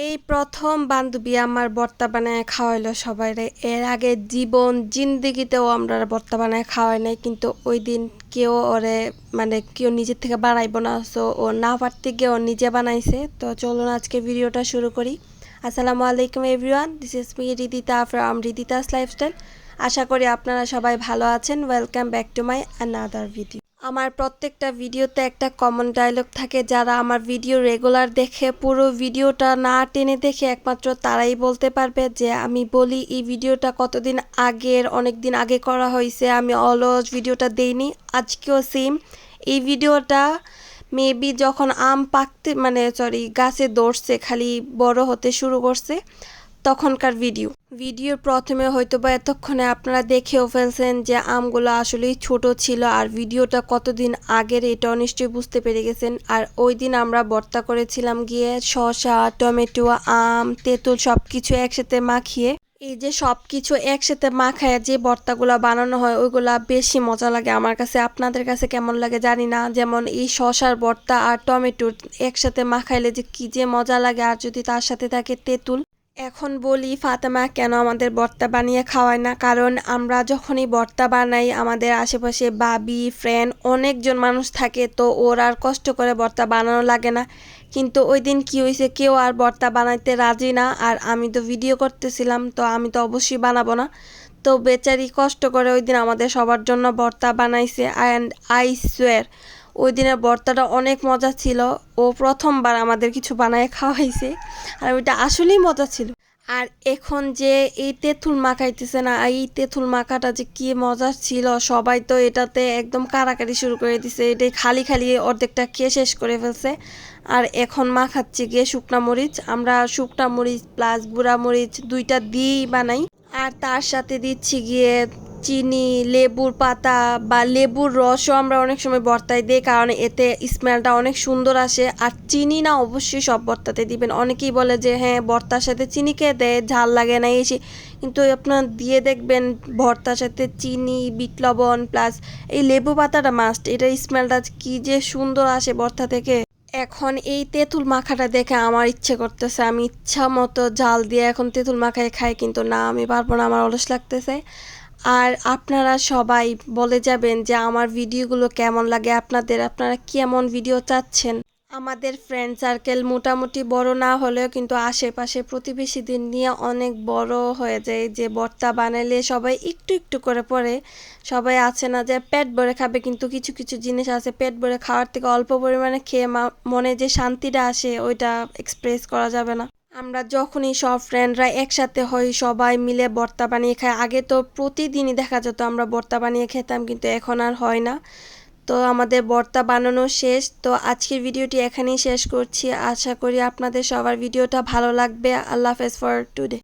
এই প্রথম বান্ধবী আমার ভর্তা বানায় খাওয়াইলো সবাইরে। এর আগে জীবন জিন্দেগিতেও আমরা ভর্তা বানায় খাওয়াই নাই, কিন্তু ওই দিন কেউ ওরে কেউ নিজের থেকে বানাইবো না, সো ও না পারতে গিয়ে ও নিজে বানাইছে। তো চলুন আজকে ভিডিওটা শুরু করি। আসসালামু আলাইকুম everyone, this is me Ridita from Ridita's lifestyle. আশা করি আপনারা সবাই ভালো আছেন। Welcome back to my another video. আমার প্রত্যেকটা ভিডিওতে একটা কমন ডায়লগ থাকে, যারা আমার ভিডিও রেগুলার দেখে পুরো ভিডিওটা না টেনে দেখে একমাত্র তারাই বলতে পারবে যে আমি বলি এই ভিডিওটা কতদিন আগের, অনেক দিন আগে করা হয়েছে, আমি অলওয়েজ ভিডিওটা দেইনি। আজকেও সেম। এই ভিডিওটা মেবি যখন আম পাকতে গাছে ধরছে, খালি বড় হতে শুরু করছে তখনকার ভিডিওর প্রথমে হয়তো বা এতক্ষণে আপনারা দেখেও ফেলছেন যে আমগুলো আসলেই ছোট ছিল, আর ভিডিওটা কতদিন আগের এটাও নিশ্চয়ই বুঝতে পেরে গেছেন। আর ওই দিন আমরা ভর্তা করেছিলাম গিয়ে শসা, টমেটো, আম, তেঁতুল সব কিছু একসাথে মাখিয়ে। এই যে সব কিছু একসাথে মাখায় যে ভর্তাগুলো বানানো হয় ওইগুলা বেশি মজা লাগে আমার কাছে। আপনাদের কাছে কেমন লাগে জানি না। যেমন এই শসার ভর্তা আর টমেটোর একসাথে মাখাইলে যে কি যে মজা লাগে, আর যদি তার সাথে থাকে তেঁতুল। এখন বলি ফাতেমা কেন আমাদের ভর্তা বানিয়ে খাওয়ায় না, কারণ আমরা যখনই ভর্তা বানাই আমাদের আশেপাশে ভাবি, ফ্রেন্ড, অনেকজন মানুষ থাকে, তো ওর আর কষ্ট করে ভর্তা বানানো লাগে না। কিন্তু ওই দিন কি হয়েছে, কেউ আর ভর্তা বানাইতে রাজি না, আর আমি তো ভিডিও করতেছিলাম, তো আমি তো অবশ্যই বানাবো না। তো বেচারি কষ্ট করে ওই দিন আমাদের সবার জন্য ভর্তা বানাইছে, অ্যান্ড আই সোয়ার ওই দিনের ভর্তাটা অনেক মজা ছিল। ও প্রথমবার আমাদের কিছু বানায় খাওয়াইছে, আর ওইটা আসলেই মজা ছিল। আর এখন যে এই তেঁতুল মাখাইতেছে না, এই তেঁতুল মাখাটা যে কি মজা ছিল, সবাই তো এটাতে একদম কারাকারি শুরু করে দিছে। এটাই খালি খালি অর্ধেকটা খেয়ে শেষ করে ফেলছে। আর এখন মাখাচ্ছি গিয়ে শুকনা মরিচ। আমরা শুকনা মরিচ প্লাস গুঁড়া মরিচ দুইটা দিয়েই বানাই। আর তার সাথে দিচ্ছি গিয়ে চিনি, লেবুর পাতা বা লেবুর রসও আমরা অনেক সময় ভর্তায় দিই, কারণ এতে স্মেলটা অনেক সুন্দর আসে। আর চিনি না অবশ্যই সব ভর্তাতে দিবেন। অনেকেই বলে যে হ্যাঁ ভর্তার সাথে চিনি খেয়ে দেয়, ঝাল লাগে না এসে, কিন্তু আপনার দিয়ে দেখবেন ভর্তার সাথে চিনি, বিট লবণ প্লাস এই লেবু পাতাটা মাস্ট। এটার স্মেলটা কি যে সুন্দর আসে ভর্তা থেকে। এখন এই তেঁতুল মাখাটা দেখে আমার ইচ্ছে করতেছে আমি ইচ্ছা মতো জাল দিয়ে এখন তেঁতুল মাখায় খাই, কিন্তু না, আমি পারবো না, আমার অলস লাগতেছে। আর আপনারা সবাই বলে যাবেন যে আমার ভিডিওগুলো কেমন লাগে আপনাদের, আপনারা কেমন ভিডিও চাচ্ছেন। আমাদের ফ্রেন্ড সার্কেল মোটামুটি বড় না হলেও কিন্তু আশেপাশে প্রতিবেশীদের নিয়ে অনেক বড় হয়ে যায়, যে ভর্তা বানাইলে সবাই একটু একটু করে পড়ে। সবাই আছে না যে পেট ভরে খাবে, কিন্তু কিছু কিছু জিনিস আছে পেট ভরে খাওয়ার থেকে অল্প পরিমাণে খেয়ে মনে যে শান্তিটা আসে ওইটা এক্সপ্রেস করা যাবে না। আমরা যখনই সব ফ্রেন্ডরা একসাথে হই সবাই মিলে ভর্তা বানিয়ে খাই। আগে তো প্রতিদিনই দেখা যেত আমরা ভর্তা বানিয়ে খেতাম, কিন্তু এখন আর হয় না। তো আমাদের ভর্তা বানানো শেষ। তো আজকের ভিডিওটি এখানেই শেষ করছি। আশা করি আপনাদের সবার ভিডিওটা ভালো লাগবে। আল্লাহ হাফেজ ফর টুডে।